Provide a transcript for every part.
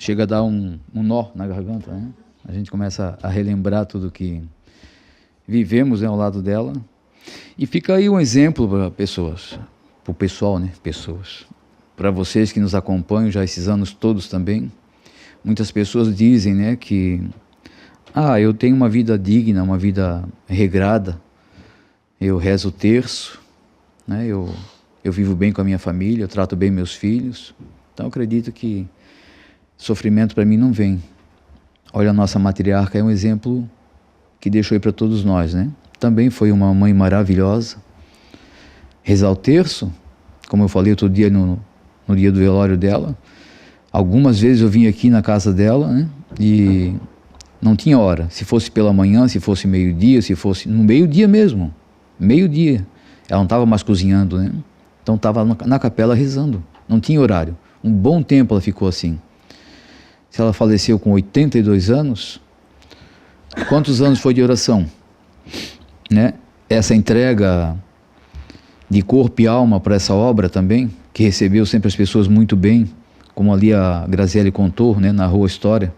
chega a dar um nó na garganta, né? A gente começa a relembrar tudo que vivemos, né, ao lado dela. E fica aí um exemplo para pessoas, para o pessoal, né? Pessoas. Para vocês que nos acompanham já esses anos todos também. Muitas pessoas dizem, né, que eu tenho uma vida digna, uma vida regrada. Eu rezo o terço, né? Eu vivo bem com a minha família, eu trato bem meus filhos. Então eu acredito que sofrimento para mim não vem. Olha, a nossa matriarca é um exemplo que deixou aí para todos nós, né? Também foi uma mãe maravilhosa. Rezar o terço, como eu falei outro dia no dia do velório dela, algumas vezes eu vim aqui na casa dela, né? E não tinha hora, se fosse pela manhã, se fosse meio-dia, se fosse no meio-dia mesmo, meio-dia, ela não estava mais cozinhando, né? Então estava na capela rezando, não tinha horário, um bom tempo ela ficou assim. Se ela faleceu com 82 anos, quantos anos foi de oração? Né? Essa entrega de corpo e alma para essa obra também, que recebeu sempre as pessoas muito bem, como ali a Graziele contou, né, narrou a história,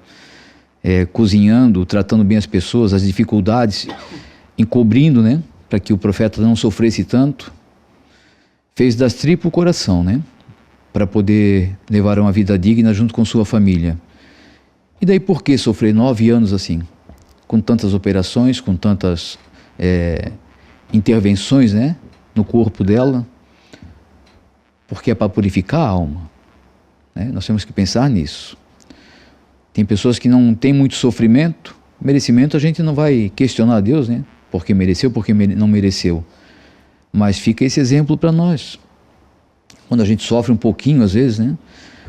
cozinhando, tratando bem as pessoas, as dificuldades, encobrindo, né, para que o profeta não sofresse tanto, fez das tripas o coração, né, para poder levar uma vida digna junto com sua família. E daí por que sofrer 9 anos assim, com tantas operações, com tantas intervenções, né, no corpo dela? Porque é para purificar a alma, né? Nós temos que pensar nisso. Tem pessoas que não têm muito sofrimento, merecimento a gente não vai questionar a Deus, né? Porque mereceu, porque não mereceu. Mas fica esse exemplo para nós. Quando a gente sofre um pouquinho, às vezes, né?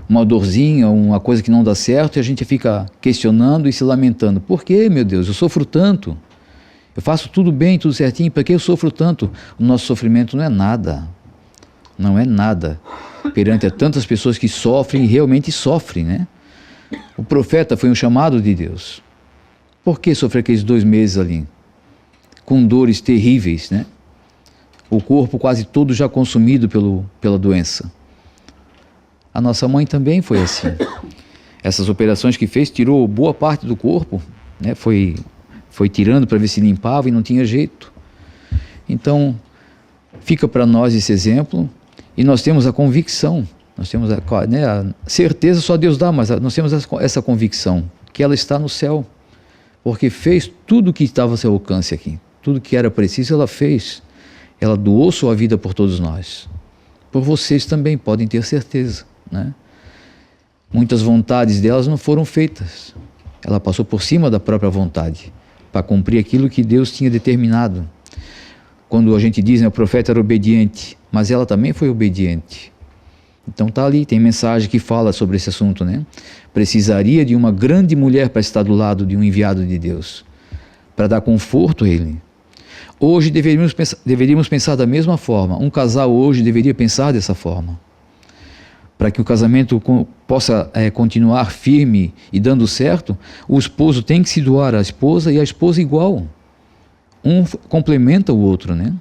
Uma dorzinha, uma coisa que não dá certo, e a gente fica questionando e se lamentando. Por que, meu Deus, eu sofro tanto? Eu faço tudo bem, tudo certinho, por que eu sofro tanto? O nosso sofrimento não é nada. Não é nada. Perante a tantas pessoas que sofrem e realmente sofrem, né? O profeta foi um chamado de Deus. Por que sofrer aqueles 2 meses ali? Com dores terríveis, né? O corpo quase todo já consumido pela doença. A nossa mãe também foi assim. Essas operações que fez, tirou boa parte do corpo, né? Foi tirando para ver se limpava e não tinha jeito. Então, fica para nós esse exemplo, e nós temos a convicção, nós temos a certeza, só Deus dá, mas nós temos essa convicção, que ela está no céu, porque fez tudo o que estava ao seu alcance aqui, tudo que era preciso ela fez, ela doou sua vida por todos nós, por vocês também podem ter certeza, né? Muitas vontades delas não foram feitas, ela passou por cima da própria vontade, para cumprir aquilo que Deus tinha determinado. Quando a gente diz, né, o profeta era obediente, mas ela também foi obediente. Então está ali, tem mensagem que fala sobre esse assunto, né? Precisaria de uma grande mulher para estar do lado de um enviado de Deus, para dar conforto a ele. Hoje deveríamos pensar da mesma forma, um casal hoje deveria pensar dessa forma. Para que o casamento possa continuar firme e dando certo, o esposo tem que se doar à esposa e a esposa igual. Um complementa o outro, né?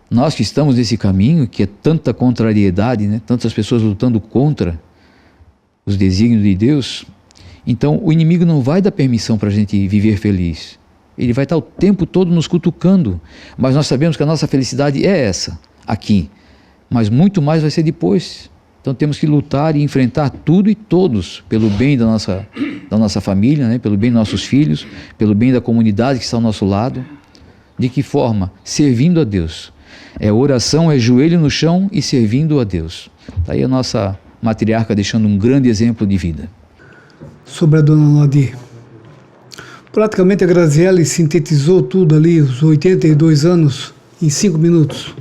Nós que estamos nesse caminho, que é tanta contrariedade, né? Tantas pessoas lutando contra os desígnios de Deus, então o inimigo não vai dar permissão para a gente viver feliz. Ele vai estar o tempo todo nos cutucando, mas nós sabemos que a nossa felicidade é essa, aqui, mas muito mais vai ser depois. Então temos que lutar e enfrentar tudo e todos pelo bem da nossa família, né? Pelo bem dos nossos filhos, pelo bem da comunidade que está ao nosso lado. De que forma? Servindo a Deus. É oração, é joelho no chão e servindo a Deus. Está aí a nossa matriarca deixando um grande exemplo de vida. Sobre a dona Ladir. Praticamente a Graziele sintetizou tudo ali, os 82 anos, em 5 minutos.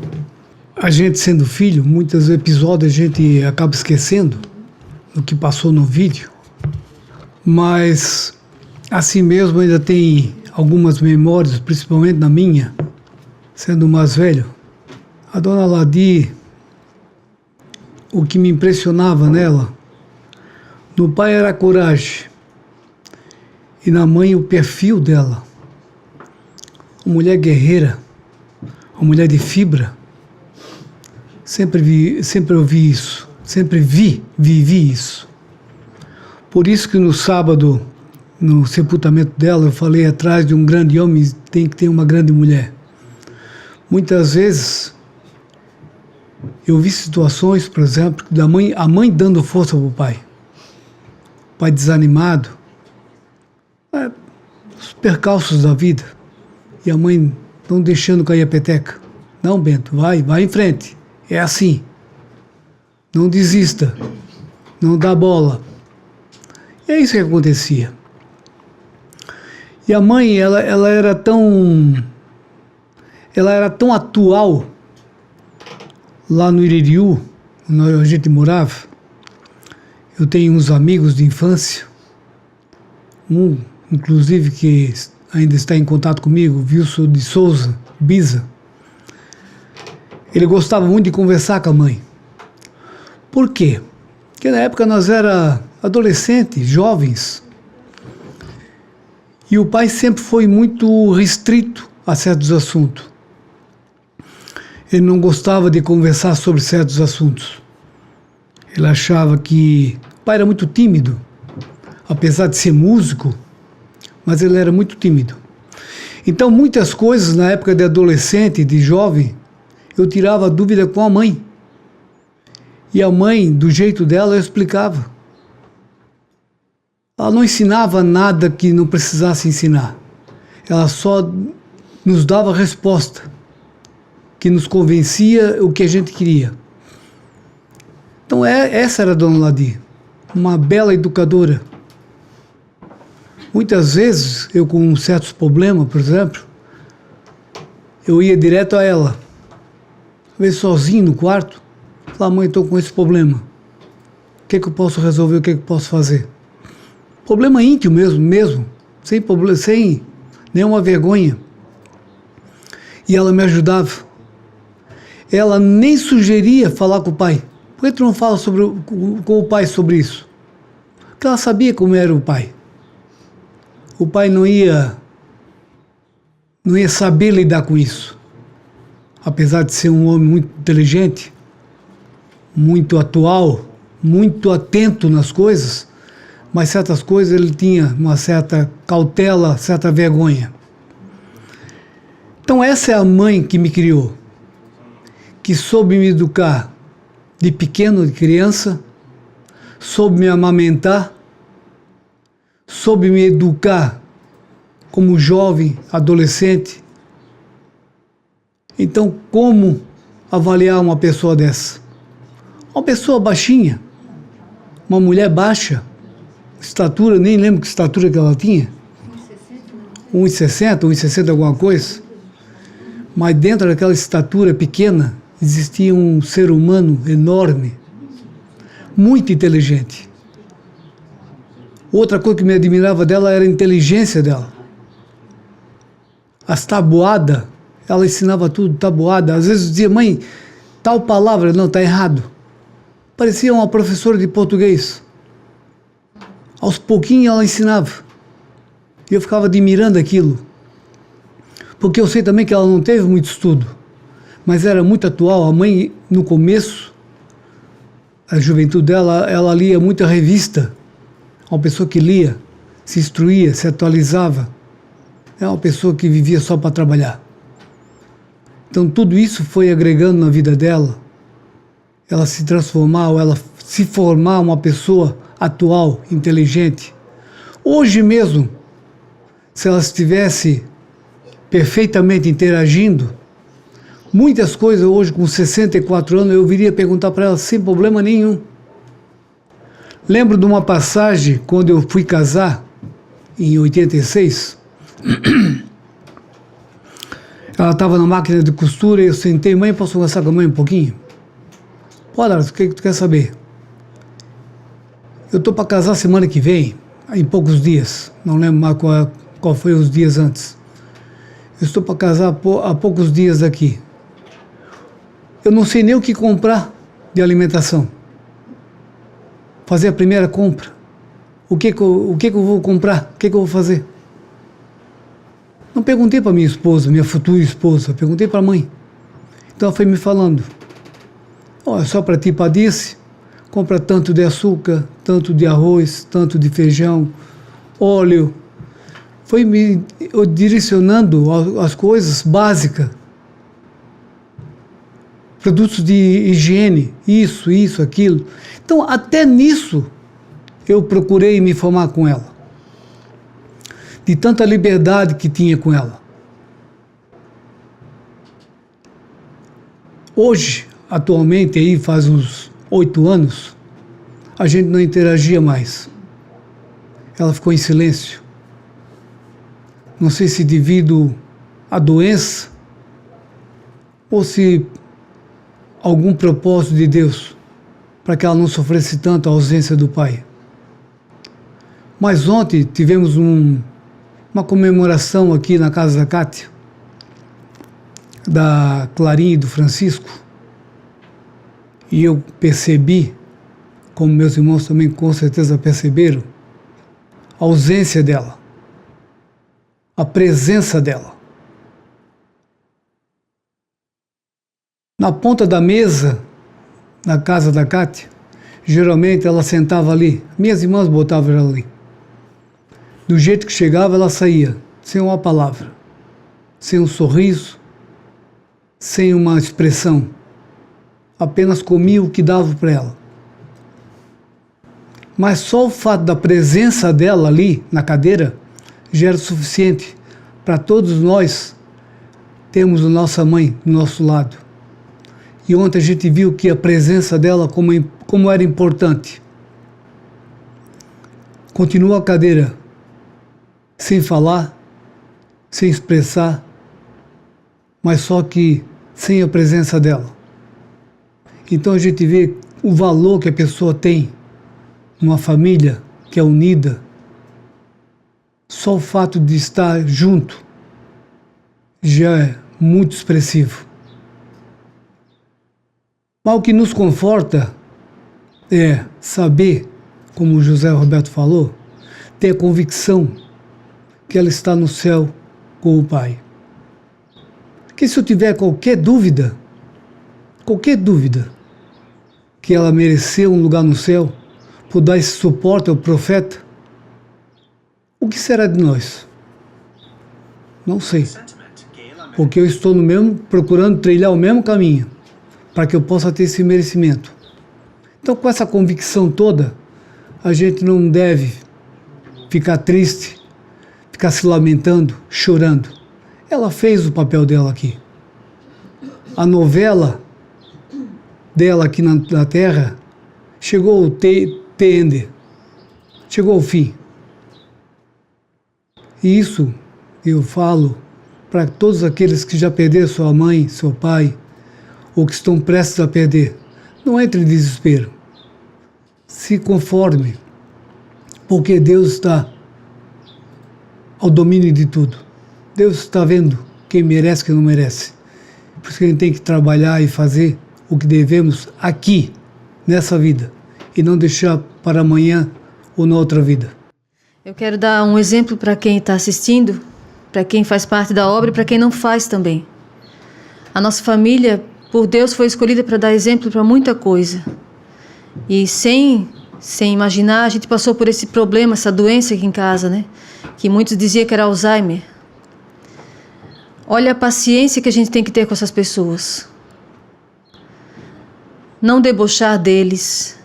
A gente sendo filho, muitos episódios a gente acaba esquecendo do que passou no vídeo, mas assim mesmo ainda tem algumas memórias, principalmente na minha, sendo mais velho. A dona Ladir, o que me impressionava nela, no pai era a coragem e na mãe o perfil dela. Uma mulher guerreira, uma mulher de fibra. Sempre ouvi isso, sempre vivi isso. Por isso que no sábado, no sepultamento dela, eu falei: atrás de um grande homem tem que ter uma grande mulher. Muitas vezes eu vi situações, por exemplo, a mãe dando força para o pai desanimado, os percalços da vida, e a mãe não deixando cair a peteca. Não, Bento, vai em frente, é assim, não desista, não dá bola. E é isso que acontecia. E a mãe, ela era tão atual lá no Iririú, onde a gente morava. Eu tenho uns amigos de infância, um, inclusive, que ainda está em contato comigo, Wilson de Souza, Biza. Ele gostava muito de conversar com a mãe. Por quê? Porque na época nós era adolescentes, jovens, e o pai sempre foi muito restrito a certos assuntos. Ele não gostava de conversar sobre certos assuntos. Ele achava que o pai era muito tímido, apesar de ser músico, mas ele era muito tímido. Então, muitas coisas na época de adolescente, de jovem, eu tirava dúvida com a mãe. E a mãe, do jeito dela, eu explicava. Ela não ensinava nada que não precisasse ensinar. Ela só nos dava resposta, que nos convencia o que a gente queria. Então essa era a Dona Ladir, uma bela educadora. Muitas vezes, eu com certos problemas, por exemplo, eu ia direto a ela, às vezes sozinho no quarto, falar: mãe, estou com esse problema, o que eu posso resolver, o que eu posso fazer? Problema íntimo mesmo, sem problema, sem nenhuma vergonha. E ela me ajudava. Ela nem sugeria falar com o pai. Por que tu não fala com o pai sobre isso? Porque ela sabia como era o pai. O pai não ia saber lidar com isso. Apesar de ser um homem muito inteligente, muito atual, muito atento nas coisas, mas certas coisas ele tinha uma certa cautela, certa vergonha. Então essa é a mãe que me criou, que soube me educar de pequeno, de criança, soube me amamentar, soube me educar como jovem, adolescente. Então, como avaliar uma pessoa dessa? Uma pessoa baixinha, uma mulher baixa, estatura, nem lembro que estatura que ela tinha, 1,60, 1,60 alguma coisa, mas dentro daquela estatura pequena, existia um ser humano enorme, muito inteligente. Outra coisa que me admirava dela era a inteligência dela. As tabuadas, ela ensinava tudo, tabuada. Às vezes dizia: mãe, tal palavra, não, está errado. Parecia uma professora de português. Aos pouquinhos ela ensinava. E eu ficava admirando aquilo. Porque eu sei também que ela não teve muito estudo, mas era muito atual. A mãe, no começo, a juventude dela, ela lia muita revista. Uma pessoa que lia, se instruía, se atualizava. É uma pessoa que vivia só para trabalhar. Então tudo isso foi agregando na vida dela. Ela se transformar, ou ela se formar uma pessoa atual, inteligente. Hoje mesmo, se ela estivesse perfeitamente interagindo, muitas coisas hoje, com 64 anos, eu viria perguntar para ela sem problema nenhum. Lembro de uma passagem, quando eu fui casar, em 86, ela estava na máquina de costura e eu sentei: mãe, posso conversar com a mãe um pouquinho? Pode, o que tu quer saber? Eu estou para casar semana que vem, em poucos dias, não lembro mais qual foi os dias antes. Eu estou para casar há poucos dias daqui. Eu não sei nem o que comprar de alimentação. Fazer a primeira compra. O que eu vou comprar? O que eu vou fazer? Não perguntei para minha esposa, minha futura esposa, perguntei para a mãe. Então ela foi me falando: é só para ti, Padice, compra tanto de açúcar, tanto de arroz, tanto de feijão, óleo. Foi me direcionando as coisas básicas. Produtos de higiene, isso, aquilo. Então, até nisso, eu procurei me informar com ela. De tanta liberdade que tinha com ela. Hoje, atualmente, aí faz uns 8 anos, a gente não interagia mais. Ela ficou em silêncio. Não sei se devido à doença ou se algum propósito de Deus para que ela não sofresse tanto a ausência do pai. Mas ontem tivemos uma comemoração aqui na casa da Cátia, da Clarinha e do Francisco, e eu percebi, como meus irmãos também com certeza perceberam, a ausência dela, a presença dela. Na ponta da mesa, na casa da Cátia, geralmente ela sentava ali, minhas irmãs botavam ela ali. Do jeito que chegava, ela saía, sem uma palavra, sem um sorriso, sem uma expressão. Apenas comia o que dava para ela. Mas só o fato da presença dela ali, na cadeira, já era suficiente para todos nós termos a nossa mãe do nosso lado. E ontem a gente viu que a presença dela como era importante. Continua a cadeira, sem falar, sem expressar, mas só que sem a presença dela. Então a gente vê o valor que a pessoa tem numa família que é unida. Só o fato de estar junto já é muito expressivo. Mas o que nos conforta é saber, como o José Roberto falou, ter a convicção que ela está no céu com o Pai. Que se eu tiver qualquer dúvida que ela mereceu um lugar no céu, por dar esse suporte ao profeta, o que será de nós? Não sei. Porque eu estou procurando trilhar o mesmo caminho, para que eu possa ter esse merecimento. Então, com essa convicção toda, a gente não deve ficar triste, ficar se lamentando, chorando. Ela fez o papel dela aqui. A novela dela aqui na Terra chegou ao ende, chegou ao fim. E isso eu falo para todos aqueles que já perderam sua mãe, seu pai, ou que estão prestes a perder. Não entre em desespero. Se conforme, porque Deus está ao domínio de tudo. Deus está vendo quem merece e quem não merece. Por isso que a gente tem que trabalhar e fazer o que devemos aqui, nessa vida, e não deixar para amanhã ou na outra vida. Eu quero dar um exemplo para quem está assistindo, para quem faz parte da obra e para quem não faz também. A nossa família, por Deus, foi escolhida para dar exemplo para muita coisa. E sem imaginar, a gente passou por esse problema, essa doença aqui em casa, né? Que muitos diziam que era Alzheimer. Olha a paciência que a gente tem que ter com essas pessoas. Não debochar deles,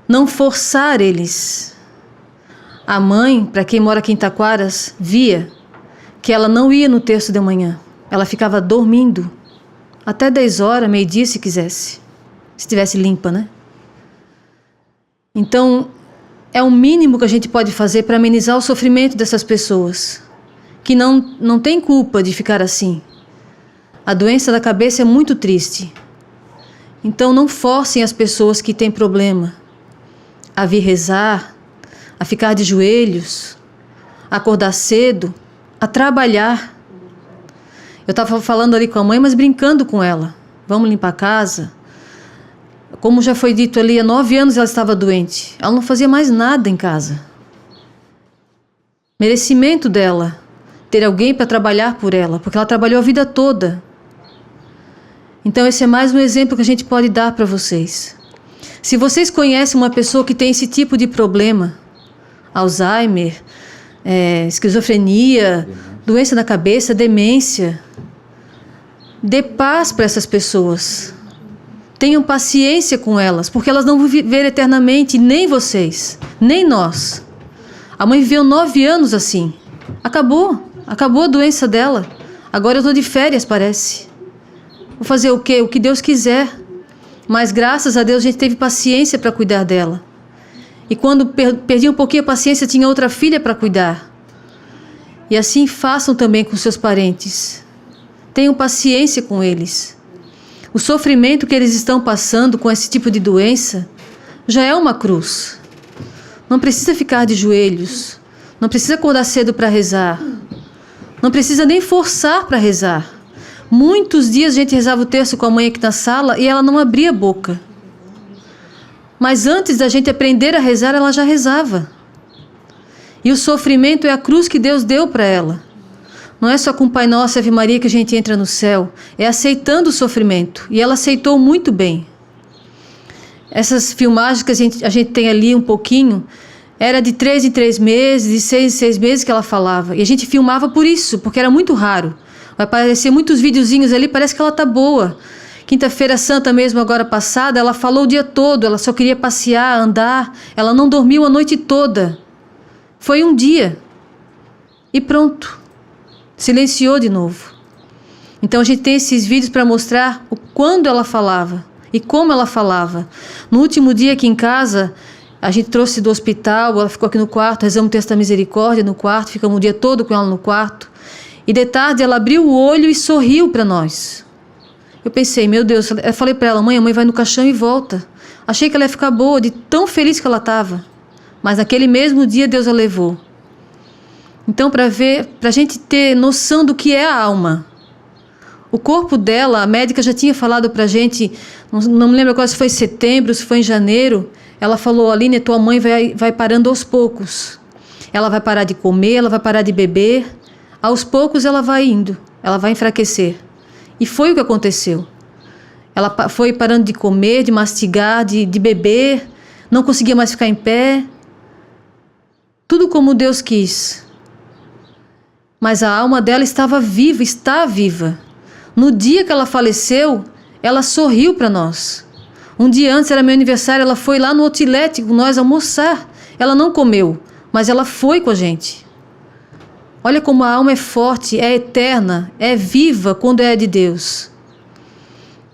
não forçar eles. A mãe, para quem mora aqui em Taquaras, via que ela não ia no terço de manhã. Ela ficava dormindo até 10 horas, meio-dia se quisesse. Se estivesse limpa, né? Então, é o mínimo que a gente pode fazer para amenizar o sofrimento dessas pessoas, que não tem culpa de ficar assim. A doença da cabeça é muito triste. Então, não forcem as pessoas que têm problema a vir rezar, a ficar de joelhos, a acordar cedo, a trabalhar. Eu estava falando ali com a mãe, mas brincando com ela. Vamos limpar a casa. Como já foi dito ali, há 9 anos ela estava doente. Ela não fazia mais nada em casa. Merecimento dela ter alguém para trabalhar por ela, porque ela trabalhou a vida toda. Então esse é mais um exemplo que a gente pode dar para vocês. Se vocês conhecem uma pessoa que tem esse tipo de problema, Alzheimer, esquizofrenia, doença da cabeça, demência, dê paz para essas pessoas. Tenham paciência com elas, porque elas não vão viver eternamente, nem vocês, nem nós. A mãe viveu 9 anos assim. Acabou a doença dela. Agora eu estou de férias, parece. Vou fazer o quê? O que Deus quiser. Mas graças a Deus a gente teve paciência para cuidar dela. E quando perdi um pouquinho a paciência, tinha outra filha para cuidar. E assim façam também com seus parentes. Tenham paciência com eles. O sofrimento que eles estão passando com esse tipo de doença já é uma cruz. Não precisa ficar de joelhos. Não precisa acordar cedo para rezar. Não precisa nem forçar para rezar. Muitos dias a gente rezava o terço com a mãe aqui na sala e ela não abria a boca. Mas antes da gente aprender a rezar, ela já rezava. E o sofrimento é a cruz que Deus deu para ela. Não é só com o Pai Nosso e Ave Maria que a gente entra no céu. É aceitando o sofrimento. E ela aceitou muito bem. Essas filmagens que a gente tem ali um pouquinho, era de 3 em 3 meses, de 6 em 6 meses que ela falava. E a gente filmava por isso, porque era muito raro. Vai aparecer muitos videozinhos ali, parece que ela tá boa. Quinta-feira Santa mesmo, agora passada, ela falou o dia todo, ela só queria passear, andar. Ela não dormiu a noite toda. Foi um dia. E pronto. Silenciou de novo. Então a gente tem esses vídeos para mostrar o quando ela falava e como ela falava. No último dia aqui em casa, a gente trouxe do hospital, ela ficou aqui no quarto, rezamos o texto da misericórdia no quarto, ficamos o dia todo com ela no quarto. E de tarde ela abriu o olho e sorriu para nós. Eu pensei, meu Deus, eu falei para ela, mãe, a mãe vai no caixão e volta. Achei que ela ia ficar boa, de tão feliz que ela estava. Mas naquele mesmo dia Deus a levou. Então, para a gente ter noção do que é a alma. O corpo dela, a médica já tinha falado para a gente, não me lembro agora se foi em setembro, se foi em janeiro, ela falou, Aline, tua mãe vai parando aos poucos. Ela vai parar de comer, ela vai parar de beber, aos poucos ela vai indo, ela vai enfraquecer. E foi o que aconteceu. Ela foi parando de comer, de mastigar, de beber, não conseguia mais ficar em pé. Tudo como Deus quis. Mas a alma dela estava viva, está viva. No dia que ela faleceu, ela sorriu para nós. Um dia antes, era meu aniversário, ela foi lá no outlet com nós almoçar. Ela não comeu, mas ela foi com a gente. Olha como a alma é forte, é eterna, é viva quando é de Deus.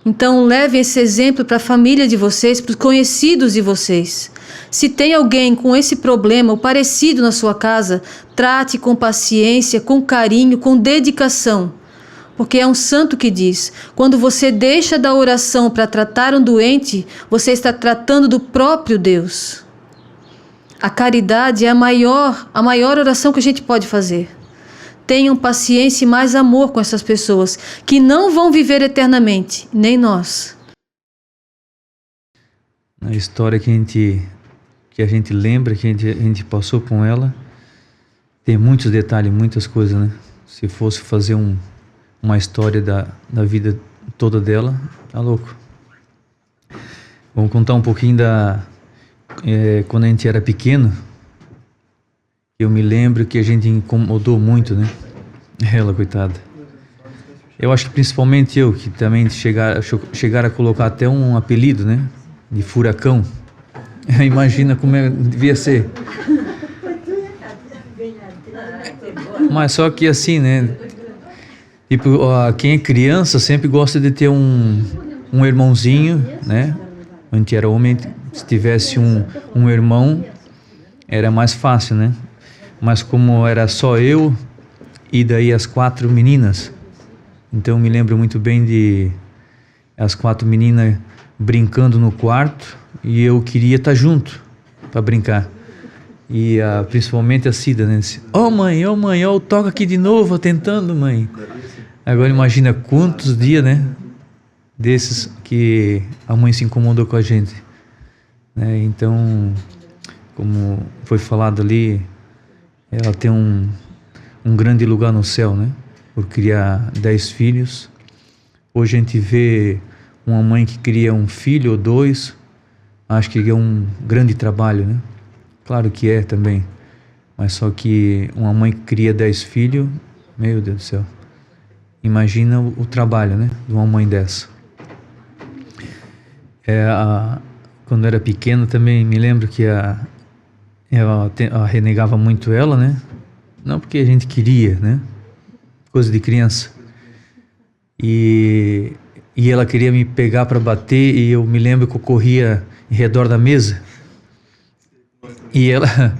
Então levem esse exemplo para a família de vocês, para os conhecidos de vocês. Se tem alguém com esse problema ou parecido na sua casa, trate com paciência, com carinho, com dedicação. Porque é um santo que diz, quando você deixa da oração para tratar um doente, você está tratando do próprio Deus. A caridade é a maior oração que a gente pode fazer. Tenham paciência e mais amor com essas pessoas, que não vão viver eternamente, nem nós. A história que a gente lembra, que a gente passou com ela, tem muitos detalhes, muitas coisas, né? Se fosse fazer uma história da vida toda dela, tá louco. Vamos contar um pouquinho quando a gente era pequeno. Eu me lembro que a gente incomodou muito, né? Ela, coitada. Eu acho que principalmente eu, que também chegar a colocar até um apelido, né? De furacão. Imagina como devia ser. Mas só que assim, né? Tipo, quem é criança sempre gosta de ter um irmãozinho, né? A gente era homem, se tivesse um irmão, era mais fácil, né? Mas como era só eu e daí as 4 meninas, então me lembro muito bem de as 4 meninas brincando no quarto e eu queria estar junto para brincar. E principalmente a Cida, né? Mãe, ó, toca aqui de novo, tentando, mãe. Agora imagina quantos dias, né? Desses que a mãe se incomodou com a gente, né? Então, como foi falado ali, ela tem um grande lugar no céu, né? Por criar 10 filhos. Hoje a gente vê uma mãe que cria um filho ou 2, acho que é um grande trabalho, né? Claro que é também, mas só que uma mãe que cria 10 filhos, meu Deus do céu, imagina o trabalho, né, de uma mãe dessa. Quando eu era pequeno também me lembro que eu renegava muito ela, né? Não porque a gente queria, né? Coisa de criança. E ela queria me pegar para bater, e eu me lembro que eu corria em redor da mesa. E ela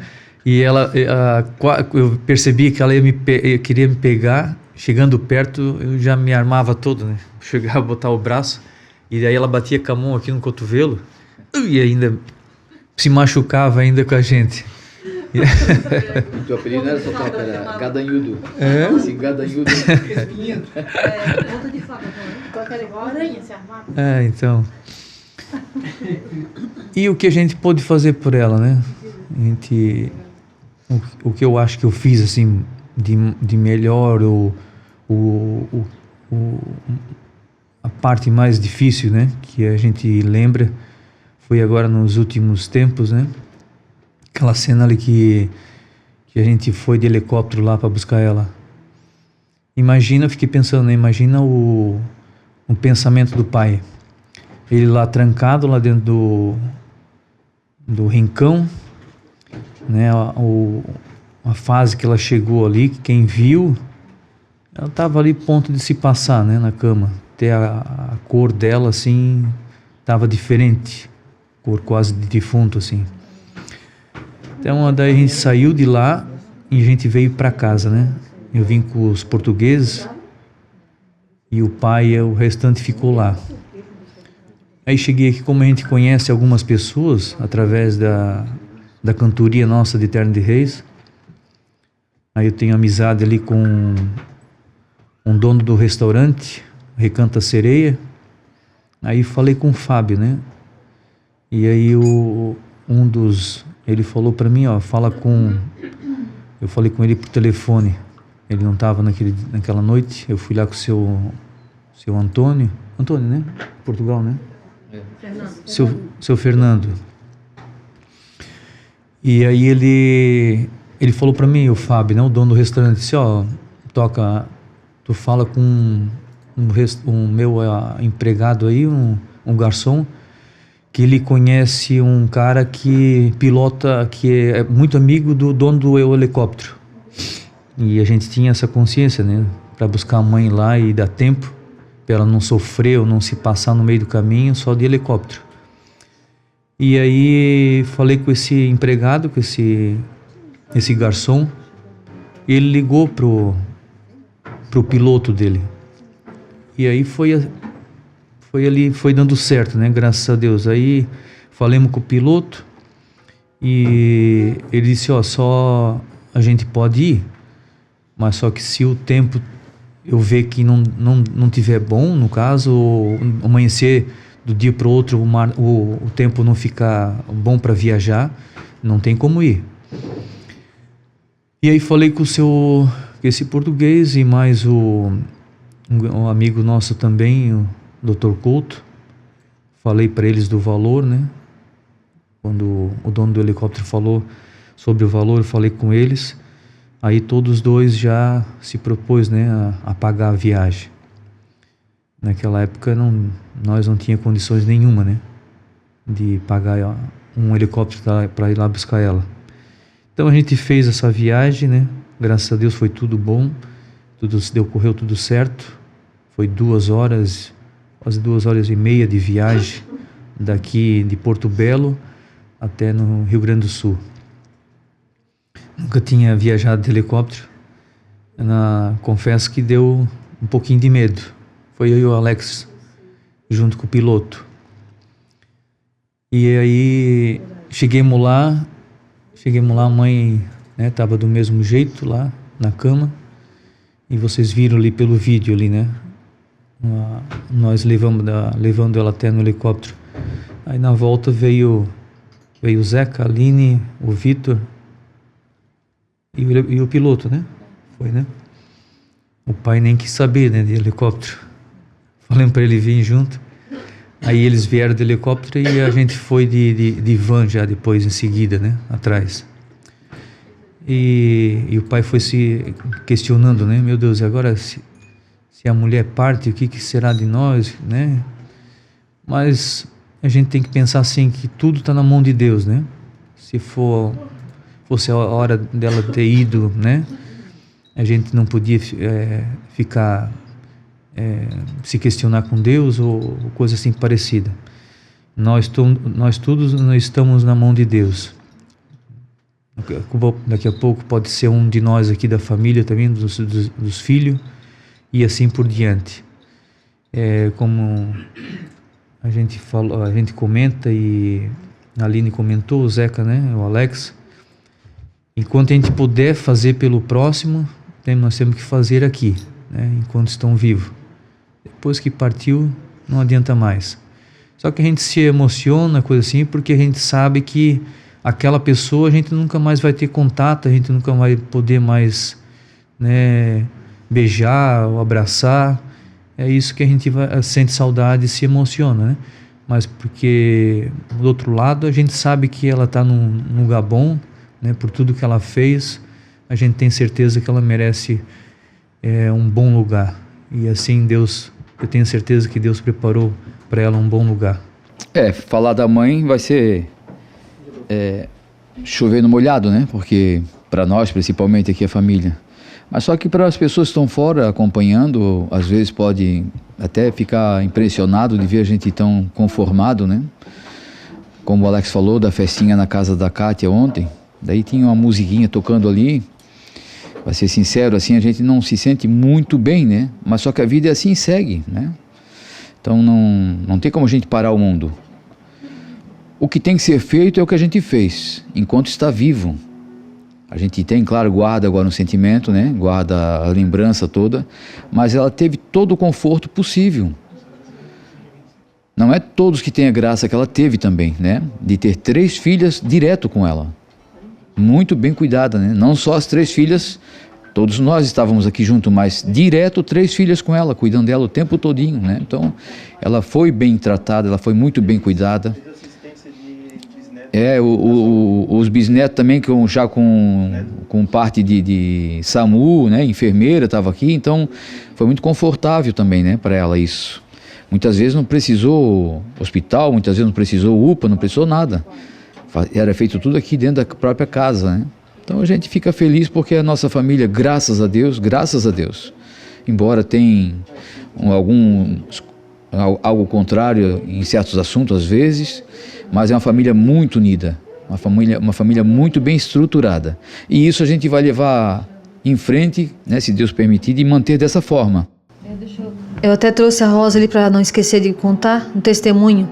eu percebi que ela queria me pegar. Chegando perto, eu já me armava todo, né? Chegava a botar o braço, e daí ela batia com a mão aqui no cotovelo, e ainda se machucava ainda com a gente. O teu apelido não era só toca, era gadanhudo. É? Assim, gadanhudo. Ponta de faca, qualquer aranha se armava. Então. E o que a gente pôde fazer por ela, né? O que eu acho que eu fiz, assim, de melhor, a parte mais difícil, né? Que a gente lembra, foi agora nos últimos tempos, né? Aquela cena ali que a gente foi de helicóptero lá para buscar ela. Imagina, eu fiquei pensando, né? Imagina o pensamento do pai. Ele lá trancado, lá dentro do rincão, né? A fase que ela chegou ali, que quem viu, ela estava ali ponto de se passar, né? Na cama. Até a cor dela, assim, estava diferente. Cor quase de defunto, assim. Então, daí a gente saiu de lá e a gente veio para casa, né? Eu vim com os portugueses e o pai, o restante ficou lá. Aí cheguei aqui, como a gente conhece algumas pessoas, através da cantoria nossa de Terno de Reis. Aí eu tenho amizade ali com um dono do restaurante, Recanta Sereia. Aí falei com o Fábio, né? E aí ele falou para mim, ó, eu falei com ele por telefone. Ele não estava naquela noite. Eu fui lá com o seu Antônio, né? Portugal, né? Seu Fernando. E aí ele falou para mim, o Fábio, né, o dono do restaurante, disse, ó, tu fala com um meu empregado aí, um garçom, que ele conhece um cara que pilota, que é muito amigo do dono do helicóptero. E a gente tinha essa consciência, né, para buscar a mãe lá e dar tempo para ela não sofrer ou não se passar no meio do caminho só de helicóptero. E aí falei com esse empregado, com esse garçom, e ele ligou pro piloto dele. E aí foi dando certo, né? Graças a Deus. Aí falamos com o piloto e ele disse, ó, só a gente pode ir, mas só que se o tempo eu ver que não tiver bom, no caso, ou amanhecer do dia para o outro, o tempo não ficar bom para viajar, não tem como ir. E aí falei com esse português e mais um amigo nosso também, o Dr. Couto. Falei para eles do valor, né? Quando o dono do helicóptero falou sobre o valor, eu falei com eles. Aí todos os dois já se propôs, né, a pagar a viagem. Naquela época nós não tínhamos condições nenhuma, né, de pagar um helicóptero para ir lá buscar ela. Então a gente fez essa viagem, né? Graças a Deus foi tudo bom, correu tudo certo. Foi 2 horas, quase 2h30 de viagem daqui de Porto Belo até no Rio Grande do Sul. Nunca tinha viajado de helicóptero. Confesso que deu um pouquinho de medo. Foi eu e o Alex junto com o piloto. E aí chegamos lá, a mãe, né, tava do mesmo jeito lá na cama. E vocês viram ali pelo vídeo ali, né? Nós levando ela até no helicóptero. Aí na volta veio o Zeca, a Aline, o Vitor e o piloto, né? Foi, né? O pai nem quis saber, né, de helicóptero. Falei para ele vir junto. Aí eles vieram de helicóptero e a gente foi de van já depois, em seguida, né? Atrás. E o pai foi se questionando, né? Meu Deus, e agora se a mulher parte, o que será de nós, né? Mas a gente tem que pensar assim, que tudo está na mão de Deus, né? Se fosse a hora dela ter ido, né? A gente não podia ficar... se questionar com Deus ou coisa assim parecida. Nós todos estamos na mão de Deus. Daqui a pouco pode ser um de nós aqui da família também, dos filhos, e assim por diante. Como a gente falou, a gente comenta, e a Aline comentou, o Zeca, né, o Alex, enquanto a gente puder fazer pelo próximo, nós temos que fazer aqui, né, enquanto estão vivos. Depois que partiu, não adianta mais. Só que a gente se emociona, coisa assim, porque a gente sabe que aquela pessoa a gente nunca mais vai ter contato, a gente nunca vai poder mais, né, beijar ou abraçar. É isso que a gente sente saudade e se emociona, né? Mas porque, do outro lado, a gente sabe que ela está num lugar bom, né, por tudo que ela fez. A gente tem certeza que ela merece um bom lugar. E assim eu tenho certeza que Deus preparou para ela um bom lugar. Falar da mãe vai ser chover no molhado, né? Porque para nós, principalmente aqui a família. Mas só que para as pessoas que estão fora acompanhando, às vezes pode até ficar impressionado de ver a gente tão conformado, né? Como o Alex falou da festinha na casa da Kátia ontem, daí tinha uma musiquinha tocando ali. Para ser sincero, assim, a gente não se sente muito bem, né? Mas só que a vida é assim, segue, né? Então não tem como a gente parar o mundo. O que tem que ser feito é o que a gente fez, enquanto está vivo. A gente tem, claro, guarda agora um sentimento, né? Guarda a lembrança toda, mas ela teve todo o conforto possível. Não é todos que têm a graça que ela teve também, né? De ter 3 filhas direto com ela. Muito bem cuidada, né? Não só as 3 filhas, todos nós estávamos aqui juntos, mas direto 3 filhas com ela, cuidando dela o tempo todinho, né? Então, ela foi bem tratada, ela foi muito bem cuidada. Os bisnetos também, já com parte de SAMU, né? Enfermeira estava aqui, então foi muito confortável também, né? Para ela isso. Muitas vezes não precisou hospital, muitas vezes não precisou UPA, não precisou nada. Era feito tudo aqui dentro da própria casa, né? Então a gente fica feliz porque a nossa família, graças a Deus, embora tenha algo contrário em certos assuntos às vezes, mas é uma família muito unida, uma família muito bem estruturada. E isso a gente vai levar em frente, né, se Deus permitir, e manter dessa forma. Eu até trouxe a Rosa ali para não esquecer de contar um testemunho.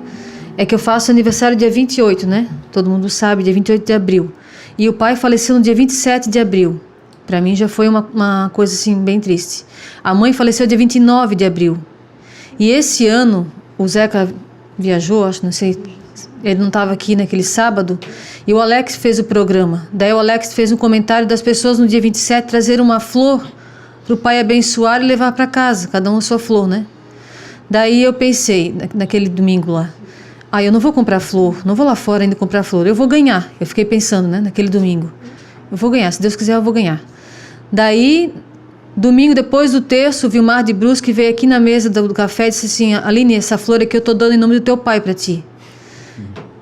É que eu faço aniversário dia 28, né? Todo mundo sabe, dia 28 de abril. E o pai faleceu no dia 27 de abril. Para mim já foi uma coisa assim bem triste. A mãe faleceu dia 29 de abril. E esse ano, o Zeca viajou, acho, não sei, ele não estava aqui naquele sábado, e o Alex fez o programa. Daí o Alex fez um comentário das pessoas no dia 27 trazer uma flor para o pai abençoar e levar para casa, cada um a sua flor, né? Daí eu pensei, naquele domingo lá, eu não vou comprar flor, não vou lá fora ainda comprar flor, eu vou ganhar. Eu fiquei pensando, né, naquele domingo, eu vou ganhar, se Deus quiser eu vou ganhar. Daí, domingo depois do terço, o Vilmar de Brusque veio aqui na mesa do café e disse assim: Aline, essa flor aqui eu tô dando em nome do teu pai para ti.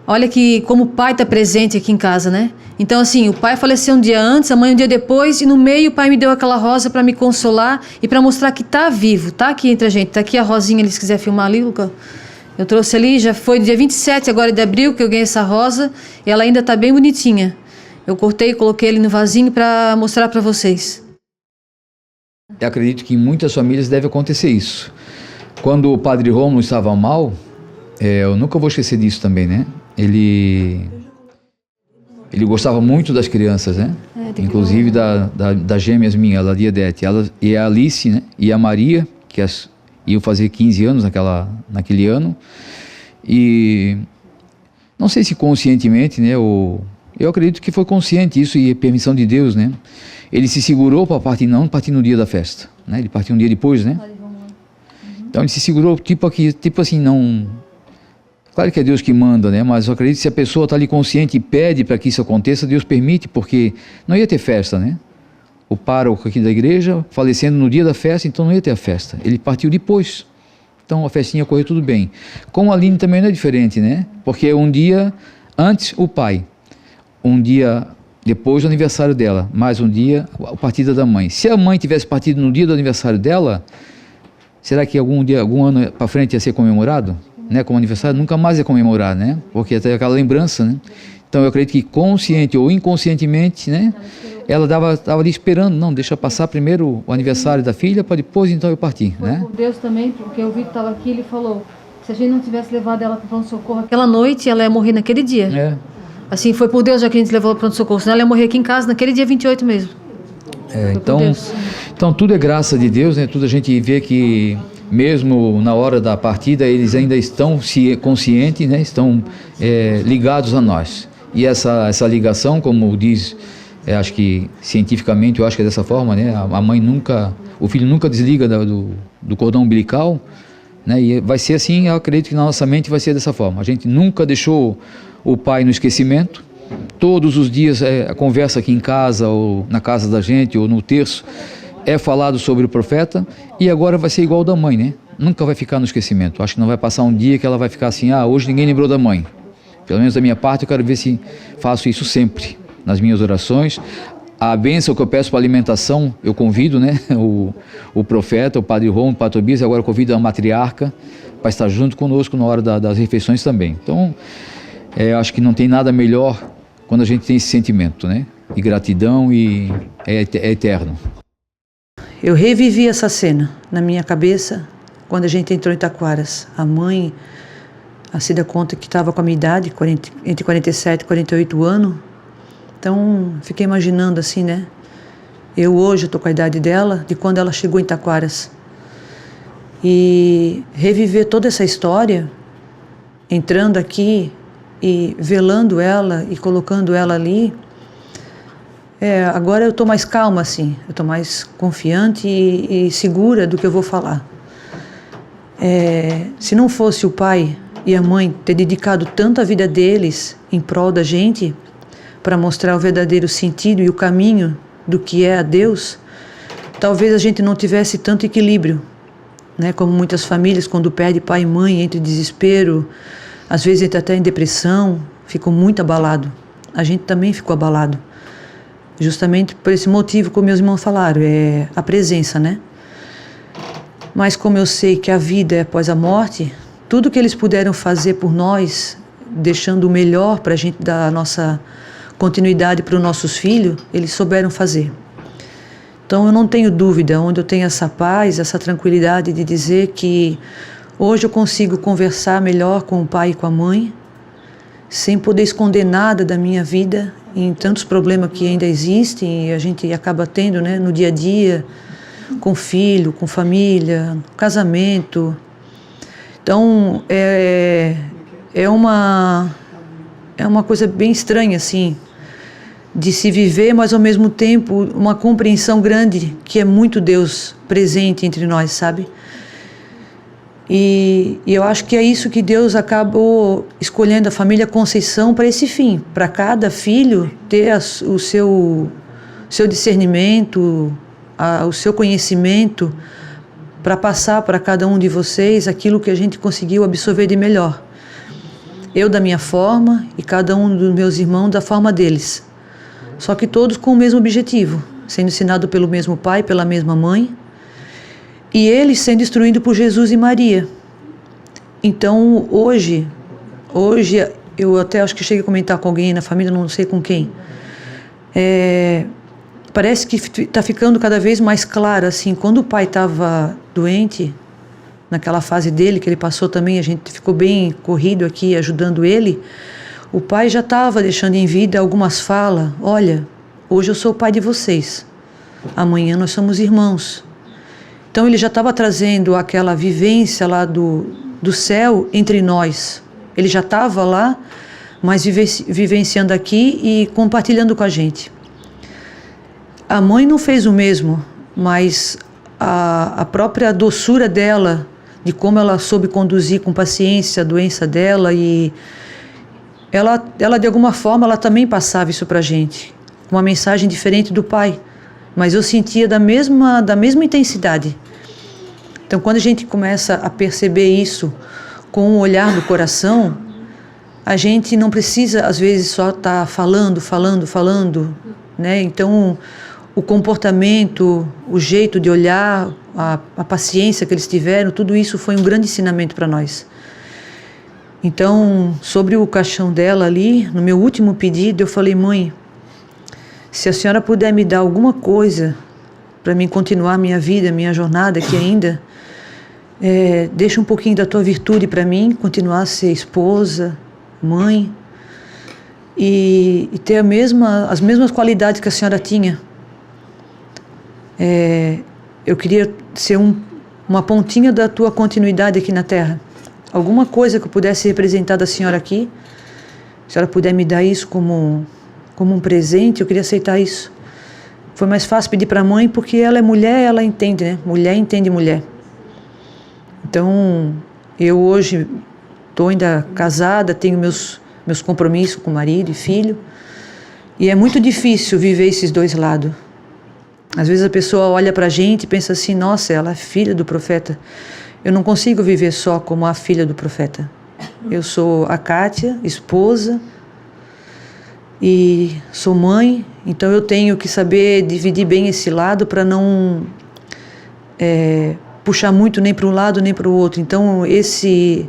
Olha que como o pai está presente aqui em casa, né? Então assim, o pai faleceu um dia antes, a mãe um dia depois, e no meio o pai me deu aquela rosa para me consolar e para mostrar que tá vivo, tá aqui entre a gente, tá aqui a rosinha ali, se quiser filmar ali, Luca. Eu trouxe ali, já foi dia 27 agora de abril que eu ganhei essa rosa, e ela ainda tá bem bonitinha. Eu cortei e coloquei ele no vasinho para mostrar para vocês. Eu acredito que em muitas famílias deve acontecer isso. Quando o padre Rômulo estava mal, eu nunca vou esquecer disso também, né? Ele gostava muito das crianças, né? Inclusive das gêmeas minhas, a Ladiedete, e a Alice, né? E a Maria, que iam fazer 15 anos naquele ano. E não sei se conscientemente, né? Eu acredito que foi consciente isso e permissão de Deus, né? Ele se segurou para partir no dia da festa, né? Ele partiu um dia depois, né? Então ele se segurou tipo assim, Claro que é Deus que manda, né? Mas eu acredito que se a pessoa está ali consciente e pede para que isso aconteça, Deus permite, porque não ia ter festa, né? O pároco aqui da igreja falecendo no dia da festa, então não ia ter a festa. Ele partiu depois. Então a festinha correu tudo bem. Com a Aline também não é diferente, né? Porque um dia antes o pai, um dia depois do aniversário dela, mais um dia a partida da mãe. Se a mãe tivesse partido no dia do aniversário dela, será que algum ano para frente ia ser comemorado? Né? Como aniversário nunca mais ia comemorar, né? Porque até aquela lembrança, né? Então eu acredito que consciente ou inconscientemente, né? Ela estava ali esperando, não, deixa passar primeiro o aniversário da filha, para depois então eu partir, Foi né? por Deus também, porque o Vitor estava aqui, ele falou, se a gente não tivesse levado ela para o pronto-socorro aquela noite, ela ia morrer naquele dia. É. Assim, foi por Deus já que a gente levou para o pronto-socorro, senão ela ia morrer aqui em casa naquele dia 28 mesmo. Então tudo é graça de Deus, né? Tudo a gente vê que mesmo na hora da partida eles ainda estão conscientes, né? Estão ligados a nós. E essa ligação, como diz, acho que cientificamente eu acho que é dessa forma, né? A mãe nunca, o filho nunca desliga do cordão umbilical, né? E vai ser assim, eu acredito que na nossa mente vai ser dessa forma. A gente nunca deixou o pai no esquecimento. Todos os dias a conversa aqui em casa ou na casa da gente ou no terço é falado sobre o profeta, e agora vai ser igual da mãe, né? Nunca vai ficar no esquecimento. Acho que não vai passar um dia que ela vai ficar assim, hoje ninguém lembrou da mãe. Pelo menos da minha parte eu quero ver se faço isso sempre nas minhas orações. A bênção que eu peço para alimentação, eu convido, né? O profeta, o padre Romo, o padre Tobias, agora eu convido a matriarca para estar junto conosco na hora das refeições também. Então, acho que não tem nada melhor quando a gente tem esse sentimento, né? De gratidão e é eterno. Eu revivi essa cena na minha cabeça quando a gente entrou em Taquaras. A mãe, a Cida conta que estava com a minha idade, entre 47 e 48 anos. Então, fiquei imaginando assim, né? Eu hoje estou com a idade dela, de quando ela chegou em Taquaras. E reviver toda essa história, entrando aqui e velando ela e colocando ela ali, agora eu estou mais calma, assim, eu estou mais confiante e segura do que eu vou falar. Se não fosse o pai e a mãe ter dedicado tanto a vida deles em prol da gente, para mostrar o verdadeiro sentido e o caminho do que é a Deus, talvez a gente não tivesse tanto equilíbrio, né? Como muitas famílias, quando perde pai e mãe, entra em desespero, às vezes entra até em depressão, ficam muito abalado. A gente também ficou abalado. Justamente por esse motivo, como meus irmãos falaram, é a presença, né? Mas como eu sei que a vida é após a morte, tudo que eles puderam fazer por nós, deixando o melhor para a gente dar a nossa continuidade para os nossos filhos, eles souberam fazer. Então eu não tenho dúvida, onde eu tenho essa paz, essa tranquilidade de dizer que hoje eu consigo conversar melhor com o pai e com a mãe, sem poder esconder nada da minha vida, em tantos problemas que ainda existem e a gente acaba tendo, né, no dia a dia, com filho, com família, casamento. Então é uma coisa bem estranha, assim, de se viver, mas ao mesmo tempo uma compreensão grande que é muito Deus presente entre nós, sabe? E eu acho que é isso que Deus acabou escolhendo a família Conceição para esse fim, para cada filho ter o seu discernimento, o seu conhecimento, para passar para cada um de vocês aquilo que a gente conseguiu absorver de melhor. Eu da minha forma e cada um dos meus irmãos da forma deles. Só que todos com o mesmo objetivo, sendo ensinado pelo mesmo pai, pela mesma mãe, e eles sendo instruídos por Jesus e Maria. Então, hoje eu até acho que cheguei a comentar com alguém na família, não sei com quem, parece que está ficando cada vez mais claro, assim, quando o pai estava doente, naquela fase dele, que ele passou também, a gente ficou bem corrido aqui, ajudando ele, o pai já estava deixando em vida algumas falas, olha, hoje eu sou o pai de vocês, amanhã nós somos irmãos. Então ele já estava trazendo aquela vivência lá do céu entre nós. Ele já estava lá, mas vivenciando aqui e compartilhando com a gente. A mãe não fez o mesmo, mas a própria doçura dela, de como ela soube conduzir com paciência a doença dela, e ela de alguma forma, ela também passava isso para a gente, uma mensagem diferente do pai, mas eu sentia da mesma intensidade. Então, quando a gente começa a perceber isso com o olhar do coração, a gente não precisa, às vezes, só estar falando, né? Então, o comportamento, o jeito de olhar, a paciência que eles tiveram, tudo isso foi um grande ensinamento para nós. Então, sobre o caixão dela ali, no meu último pedido, eu falei: mãe, se a senhora puder me dar alguma coisa para mim continuar minha vida, minha jornada aqui ainda, deixa um pouquinho da tua virtude para mim, continuar a ser esposa, mãe, e ter as mesmas qualidades que a senhora tinha. Eu queria ser uma pontinha da tua continuidade aqui na Terra. Alguma coisa que eu pudesse representar da senhora aqui, se a senhora puder me dar isso como um presente, eu queria aceitar isso. Foi mais fácil pedir para a mãe, porque ela é mulher, ela entende, né? Mulher entende mulher. Então, eu hoje estou ainda casada, tenho meus compromissos com marido e filho, e é muito difícil viver esses dois lados. Às vezes a pessoa olha para a gente e pensa assim: nossa, ela é filha do profeta. Eu não consigo viver só como a filha do profeta. Eu sou a Kátia, esposa, e sou mãe, então eu tenho que saber dividir bem esse lado para não puxar muito nem para um lado nem para o outro. Então esse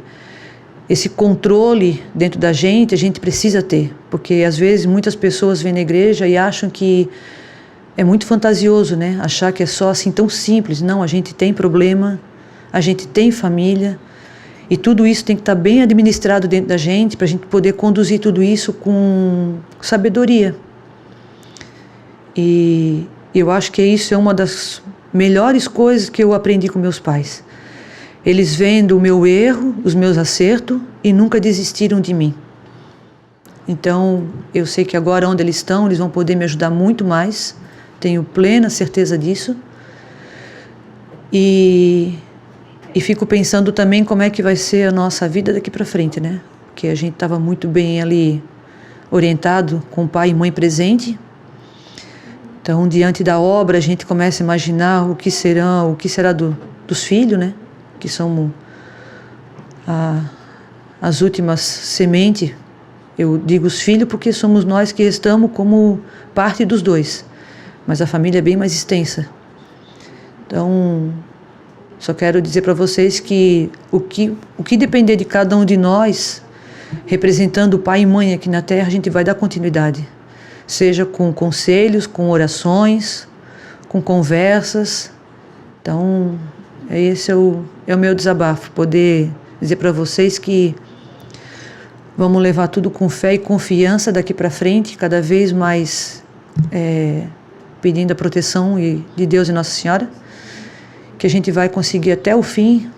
controle dentro da gente, a gente precisa ter, porque às vezes muitas pessoas vêm na igreja e acham que é muito fantasioso, né? Achar que é só assim tão simples. Não, a gente tem problema, a gente tem família, e tudo isso tem que estar bem administrado dentro da gente para a gente poder conduzir tudo isso com sabedoria. E eu acho que isso é uma das melhores coisas que eu aprendi com meus pais. Eles vendo o meu erro, os meus acertos, e nunca desistiram de mim. Então, eu sei que agora onde eles estão, eles vão poder me ajudar muito mais. Tenho plena certeza disso. E fico pensando também como é que vai ser a nossa vida daqui para frente, né? Porque a gente estava muito bem ali orientado, com pai e mãe presente. Então, diante da obra, a gente começa a imaginar o que será dos filhos, né? Que são as últimas sementes. Eu digo os filhos porque somos nós que estamos como parte dos dois, mas a família é bem mais extensa. Então, só quero dizer para vocês que o que depender de cada um de nós, representando o pai e mãe aqui na Terra, a gente vai dar continuidade, seja com conselhos, com orações, com conversas. Então, esse é o meu desabafo, poder dizer para vocês que vamos levar tudo com fé e confiança daqui para frente, cada vez mais pedindo a proteção de Deus e Nossa Senhora, que a gente vai conseguir até o fim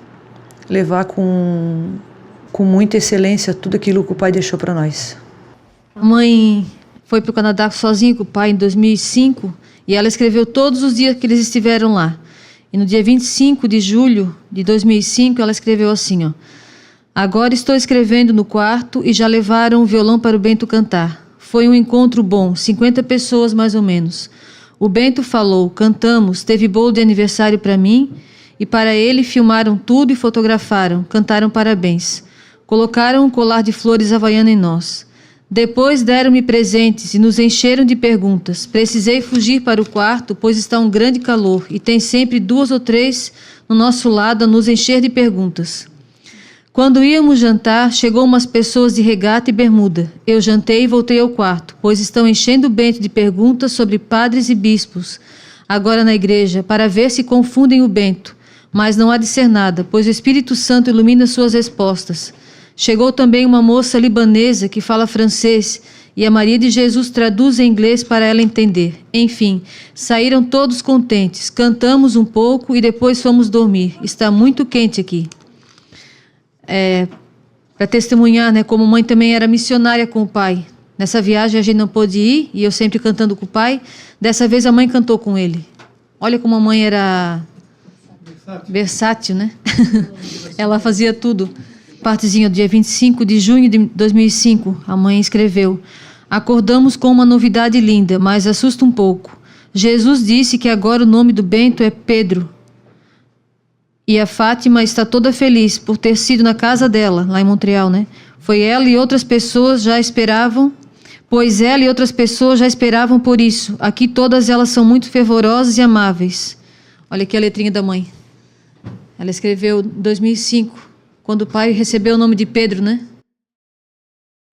levar com muita excelência tudo aquilo que o Pai deixou para nós. A mãe foi para o Canadá sozinha com o pai em 2005 e ela escreveu todos os dias que eles estiveram lá. E no dia 25 de julho de 2005 ela escreveu assim, ó: agora estou escrevendo no quarto e já levaram o violão para o Bento cantar. Foi um encontro bom, 50 pessoas mais ou menos. O Bento falou, cantamos, teve bolo de aniversário para mim e para ele, filmaram tudo e fotografaram, cantaram parabéns. Colocaram um colar de flores havaiana em nós. Depois deram-me presentes e nos encheram de perguntas. Precisei fugir para o quarto, pois está um grande calor e tem sempre 2 ou 3 no nosso lado a nos encher de perguntas. Quando íamos jantar, chegou umas pessoas de regata e bermuda. Eu jantei e voltei ao quarto, pois estão enchendo o Bento de perguntas sobre padres e bispos, agora na igreja, para ver se confundem o Bento. Mas não há de ser nada, pois o Espírito Santo ilumina suas respostas. Chegou também uma moça libanesa que fala francês e a Maria de Jesus traduz em inglês para ela entender. Enfim, saíram todos contentes, cantamos um pouco e depois fomos dormir. Está muito quente aqui. Para testemunhar, né, como mãe também era missionária com o pai. Nessa viagem a gente não pôde ir e eu sempre cantando com o pai. Dessa vez a mãe cantou com ele. Olha como a mãe era versátil, né? Ela fazia tudo. Partezinha do dia 25 de junho de 2005, a mãe escreveu: acordamos com uma novidade linda, mas assusta um pouco. Jesus disse que agora o nome do Bento é Pedro. E a Fátima está toda feliz por ter sido na casa dela, lá em Montreal, né? Pois ela e outras pessoas já esperavam por isso. Aqui todas elas são muito fervorosas e amáveis. Olha aqui a letrinha da mãe. Ela escreveu em 2005, quando o pai recebeu o nome de Pedro, né?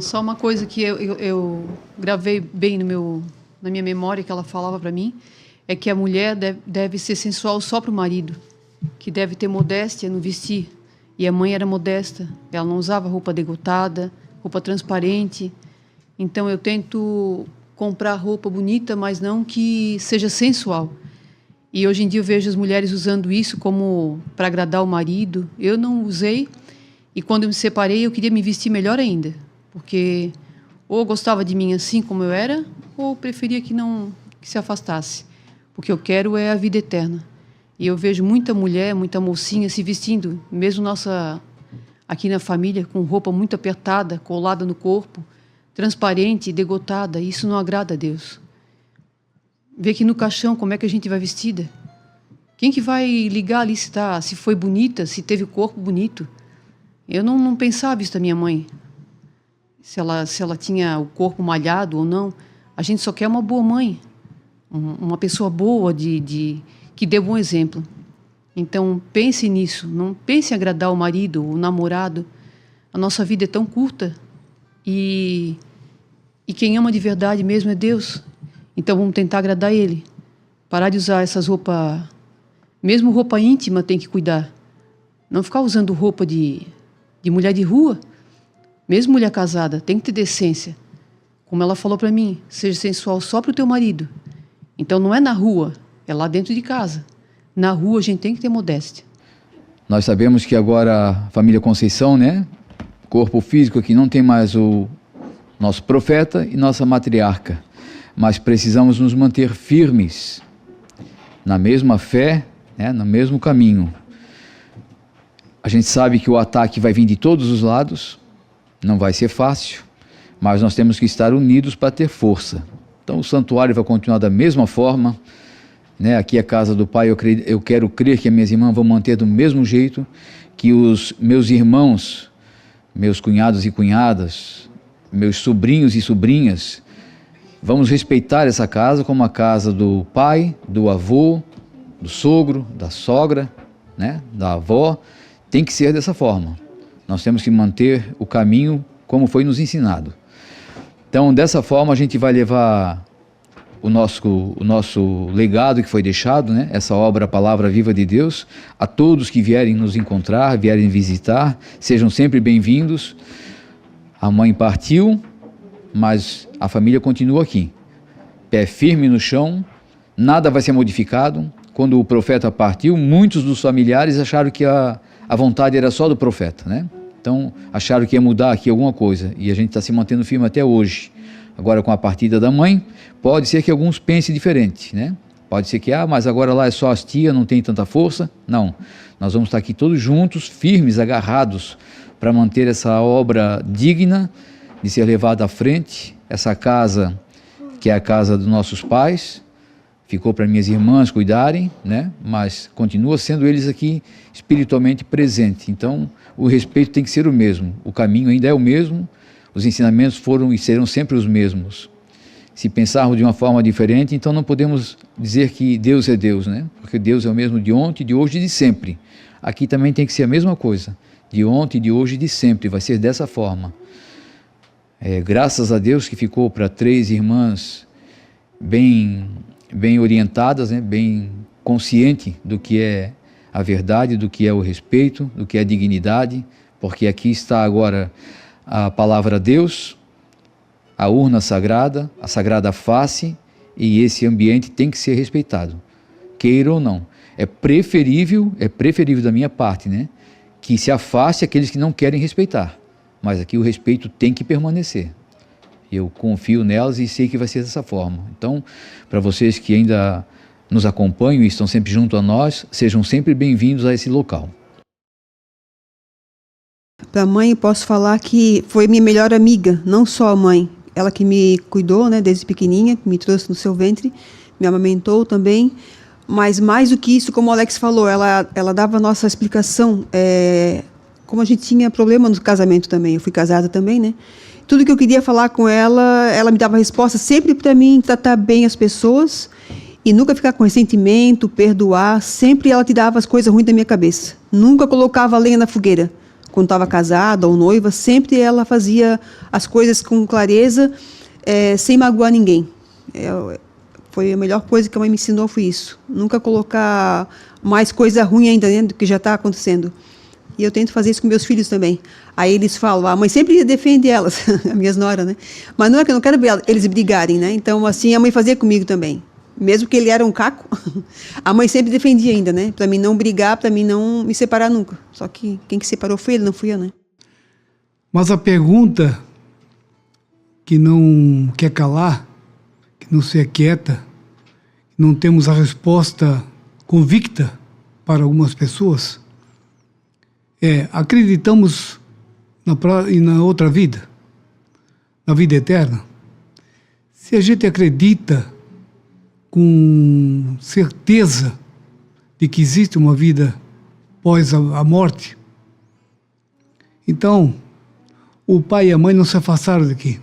Só uma coisa que eu gravei bem na minha memória, que ela falava para mim, é que a mulher deve ser sensual só para o marido, que deve ter modéstia no vestir. E a mãe era modesta, ela não usava roupa degotada, roupa transparente. Então eu tento comprar roupa bonita, mas não que seja sensual. E hoje em dia eu vejo as mulheres usando isso como para agradar o marido. Eu não usei, e quando eu me separei eu queria me vestir melhor ainda, porque ou gostava de mim assim como eu era, ou preferia que se afastasse, porque eu quero é a vida eterna. E eu vejo muita mulher, muita mocinha se vestindo, mesmo aqui na família, com roupa muito apertada, colada no corpo, transparente, degotada. Isso não agrada a Deus. Vê que no caixão, como é que a gente vai vestida? Quem que vai ligar ali se foi bonita, se teve o corpo bonito? Eu não pensava isso da minha mãe. Se ela tinha o corpo malhado ou não. A gente só quer uma boa mãe, uma pessoa boa, que dê bom exemplo. Então, pense nisso. Não pense em agradar o marido, o namorado. A nossa vida é tão curta. E quem ama de verdade mesmo é Deus. Então, vamos tentar agradar Ele. Parar de usar essas roupas... Mesmo roupa íntima tem que cuidar. Não ficar usando roupa de mulher de rua. Mesmo mulher casada, tem que ter decência. Como ela falou para mim, seja sensual só para o teu marido. Então, não é na rua, é lá dentro de casa. Na rua a gente tem que ter modéstia. Nós sabemos que agora a família Conceição, né? Corpo físico aqui não tem mais o nosso profeta e nossa matriarca. Mas precisamos nos manter firmes na mesma fé, né? No mesmo caminho. A gente sabe que o ataque vai vir de todos os lados, não vai ser fácil, mas nós temos que estar unidos para ter força. Então o santuário vai continuar da mesma forma, né? Aqui é a casa do Pai, eu quero crer que as minhas irmãs vão manter do mesmo jeito, que os meus irmãos, meus cunhados e cunhadas, meus sobrinhos e sobrinhas, vamos respeitar essa casa como a casa do pai, do avô, do sogro, da sogra, né? Da avó. Tem que ser dessa forma. Nós temos que manter o caminho como foi nos ensinado. Então, dessa forma, a gente vai levar o nosso legado que foi deixado, né? Essa obra, a Palavra Viva de Deus, a todos que vierem nos encontrar, vierem visitar, sejam sempre bem-vindos. A mãe partiu, mas a família continua aqui. Pé firme no chão, nada vai ser modificado. Quando o profeta partiu, muitos dos familiares acharam que a vontade era só do profeta, né? Então, acharam que ia mudar aqui alguma coisa, e a gente está se mantendo firme até hoje. Agora, com a partida da mãe, pode ser que alguns pensem diferente, né? Pode ser que, mas agora lá é só as tias, não tem tanta força. Não, nós vamos estar aqui todos juntos, firmes, agarrados, para manter essa obra digna de ser levada à frente. Essa casa, que é a casa dos nossos pais, ficou para minhas irmãs cuidarem, né? Mas continua sendo eles aqui espiritualmente presentes. Então, o respeito tem que ser o mesmo, o caminho ainda é o mesmo, os ensinamentos foram e serão sempre os mesmos. Se pensarmos de uma forma diferente, então não podemos dizer que Deus é Deus, né? Porque Deus é o mesmo de ontem, de hoje e de sempre. Aqui também tem que ser a mesma coisa, de ontem, de hoje e de sempre, vai ser dessa forma. Graças a Deus que ficou para 3 irmãs bem orientadas, né? Bem consciente do que é a verdade, do que é o respeito, do que é a dignidade, porque aqui está agora a palavra Deus, a urna sagrada, a sagrada face, e esse ambiente tem que ser respeitado, queira ou não. É preferível da minha parte, né? Que se afaste aqueles que não querem respeitar, mas aqui o respeito tem que permanecer. Eu confio nelas e sei que vai ser dessa forma. Então, para vocês que ainda nos acompanham e estão sempre junto a nós, sejam sempre bem-vindos a esse local. para a mãe, eu posso falar que foi minha melhor amiga, não só a mãe. Ela que me cuidou, né, desde pequenininha, me trouxe no seu ventre, me amamentou também. Mas mais do que isso, como o Alex falou, ela dava a nossa explicação. Como a gente tinha problema no casamento também, eu fui casada também, né? Tudo que eu queria falar com ela, ela me dava resposta sempre para mim tratar bem as pessoas e nunca ficar com ressentimento, perdoar. Sempre ela tirava as coisas ruins da minha cabeça. Nunca colocava lenha na fogueira. Quando estava casada ou noiva, sempre ela fazia as coisas com clareza, sem magoar ninguém. Foi a melhor coisa que a mãe me ensinou, foi isso. Nunca colocar mais coisa ruim ainda dentro do que já está acontecendo. E eu tento fazer isso com meus filhos também. Aí eles falam, a mãe sempre defende elas, as minhas noras, né? Mas não é que eu não quero ver eles brigarem, né? Então, assim, a mãe fazia comigo também. Mesmo que ele era um caco, a mãe sempre defendia ainda, né? Para mim não brigar, para mim não me separar nunca. Só que quem que separou foi ele, não fui eu, né? Mas a pergunta que não quer calar, que não se aquieta, não temos a resposta convicta para algumas pessoas, acreditamos na outra vida, na vida eterna? Se a gente acredita com certeza de que existe uma vida após a morte, então o pai e a mãe não se afastaram daqui.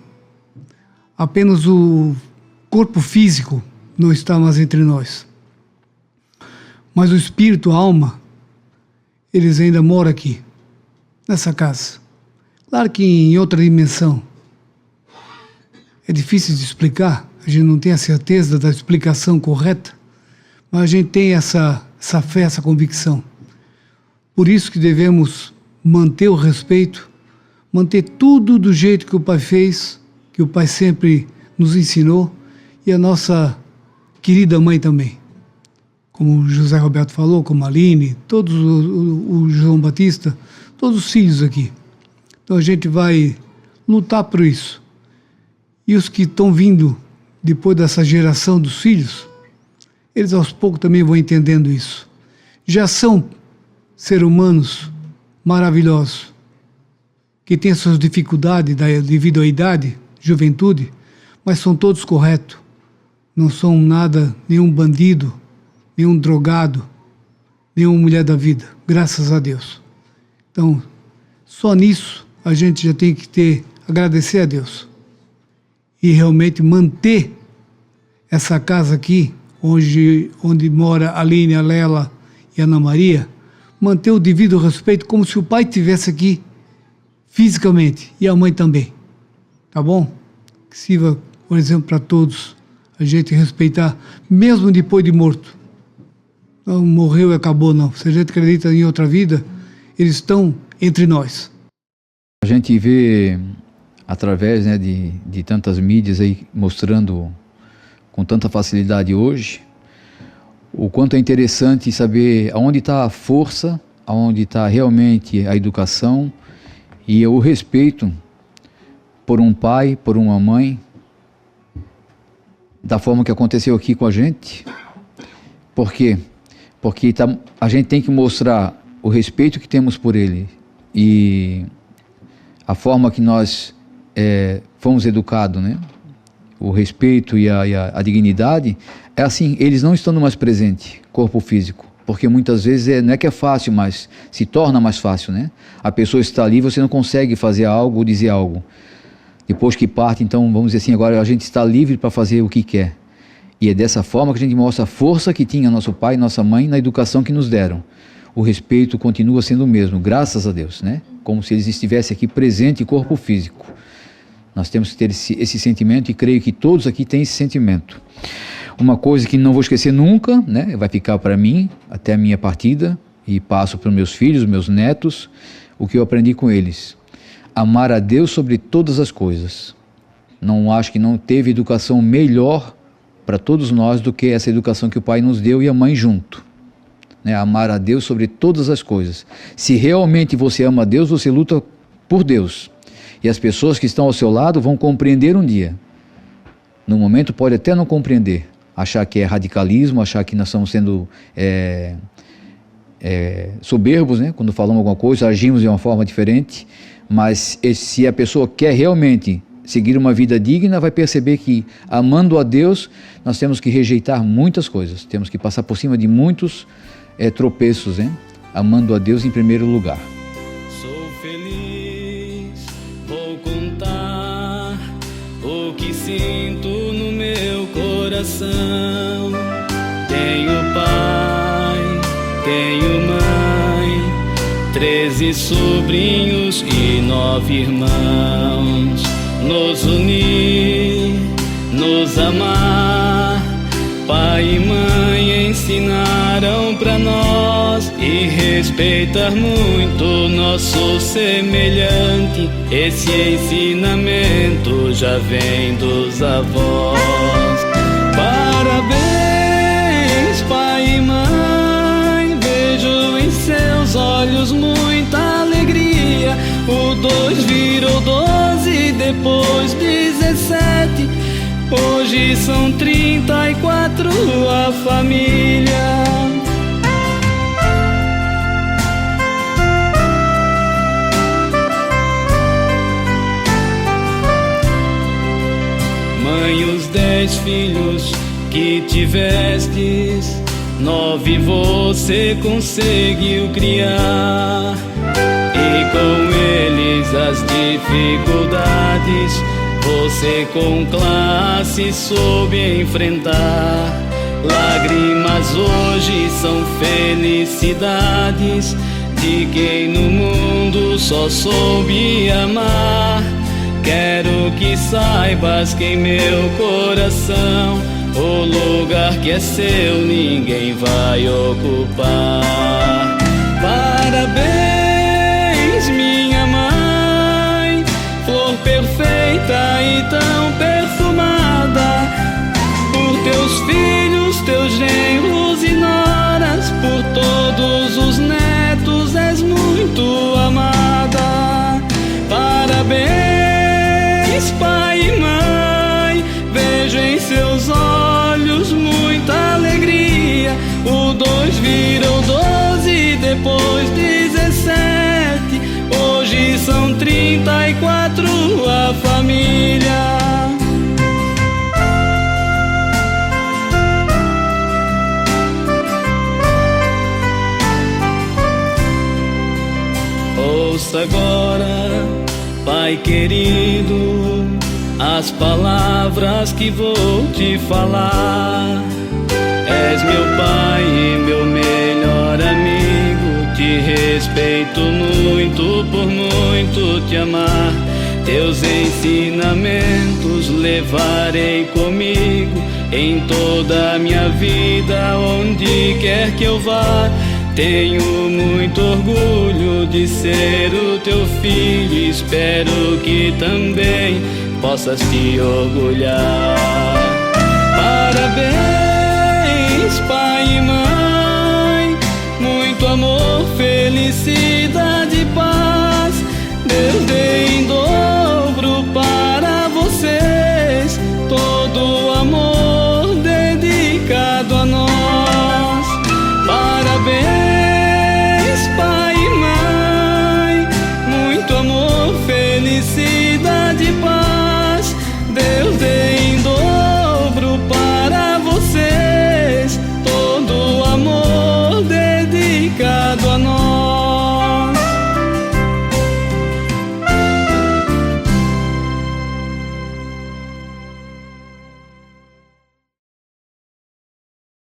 Apenas o corpo físico não está mais entre nós. Mas o espírito, a alma, eles ainda moram aqui, nessa casa. Claro que em outra dimensão. É difícil de explicar, a gente não tem a certeza da explicação correta, mas a gente tem essa fé, essa convicção. Por isso que devemos manter o respeito, manter tudo do jeito que o Pai fez, que o Pai sempre nos ensinou, e a nossa querida mãe também. Como o José Roberto falou, como a Aline, todos o João Batista, todos os filhos aqui. Então a gente vai lutar por isso. E os que estão vindo depois dessa geração dos filhos, eles aos poucos também vão entendendo isso. Já são seres humanos maravilhosos, que têm suas dificuldades devido à idade, juventude, mas são todos corretos. Não são nada, nenhum bandido, nenhum drogado, nenhuma mulher da vida, graças a Deus. Então, só nisso a gente já tem que agradecer a Deus. E realmente manter essa casa aqui, onde mora a Aline, a Lela e a Ana Maria, manter o devido respeito como se o pai estivesse aqui fisicamente e a mãe também. Tá bom? Que sirva, por exemplo, para todos a gente respeitar, mesmo depois de morto. Não morreu e acabou, não. Se a gente acredita em outra vida, eles estão entre nós. A gente vê, através, né, de tantas mídias aí mostrando com tanta facilidade hoje, o quanto é interessante saber aonde está a força, aonde está realmente a educação e o respeito por um pai, por uma mãe, da forma que aconteceu aqui com a gente. Por quê? Porque a gente tem que mostrar o respeito que temos por ele e a forma que nós fomos educados, né? O respeito e a dignidade, é assim, eles não estando mais presentes, corpo físico, porque muitas vezes não é que é fácil, mas se torna mais fácil, né? A pessoa está ali, você não consegue fazer algo ou dizer algo. Depois que parte, então, vamos dizer assim, agora a gente está livre para fazer o que quer. E é dessa forma que a gente mostra a força que tinha nosso pai e nossa mãe na educação que nos deram. O respeito continua sendo o mesmo, graças a Deus, né? Como se eles estivessem aqui presentes em corpo físico. Nós temos que ter esse sentimento e creio que todos aqui têm esse sentimento. Uma coisa que não vou esquecer nunca, né? Vai ficar para mim até a minha partida e passo para os meus filhos, meus netos, o que eu aprendi com eles. Amar a Deus sobre todas as coisas. Não acho que não teve educação melhor para todos nós do que essa educação que o pai nos deu e a mãe junto. Né? Amar a Deus sobre todas as coisas. Se realmente você ama a Deus, você luta por Deus. E as pessoas que estão ao seu lado vão compreender um dia. No momento pode até não compreender. Achar que é radicalismo, achar que nós estamos sendo soberbos, né? Quando falamos alguma coisa, agimos de uma forma diferente, mas se a pessoa quer realmente seguir uma vida digna, vai perceber que, amando a Deus, nós temos que rejeitar muitas coisas, temos que passar por cima de muitos tropeços, né? Amando a Deus em primeiro lugar. Sou feliz, vou contar o que sinto no meu coração. Tenho pai, tenho mãe, 13 sobrinhos e 9 irmãos. Nos unir, nos amar, pai e mãe ensinaram pra nós, e respeitar muito nosso semelhante. Esse ensinamento já vem dos avós. Parabéns, pai e mãe, vejo em seus olhos muita alegria. O 2 virou 12, depois 17, hoje são 34 a família. Mãe, os 10 filhos que tivestes, 9 você conseguiu criar, e com eles as dificuldades você com classe soube enfrentar. Lágrimas hoje são felicidades de quem no mundo só soube amar. Quero que saibas que em meu coração o lugar que é seu ninguém vai ocupar. Parabéns, minha mãe, flor perfeita e tão perfumada, por teus filhos, teus genros e noras, por todos os netos és muito amada. Parabéns, pai e mãe, vejo em seus olhos muita alegria. O 2 virou 12, depois 17, hoje são 34 a família. Ouça agora, pai querido, as palavras que vou te falar. És meu pai e meu melhor amigo, te respeito muito, por muito te amar. Teus ensinamentos levarei comigo em toda a minha vida, onde quer que eu vá. Tenho muito orgulho de ser o teu filho, espero que também possas te orgulhar. Parabéns,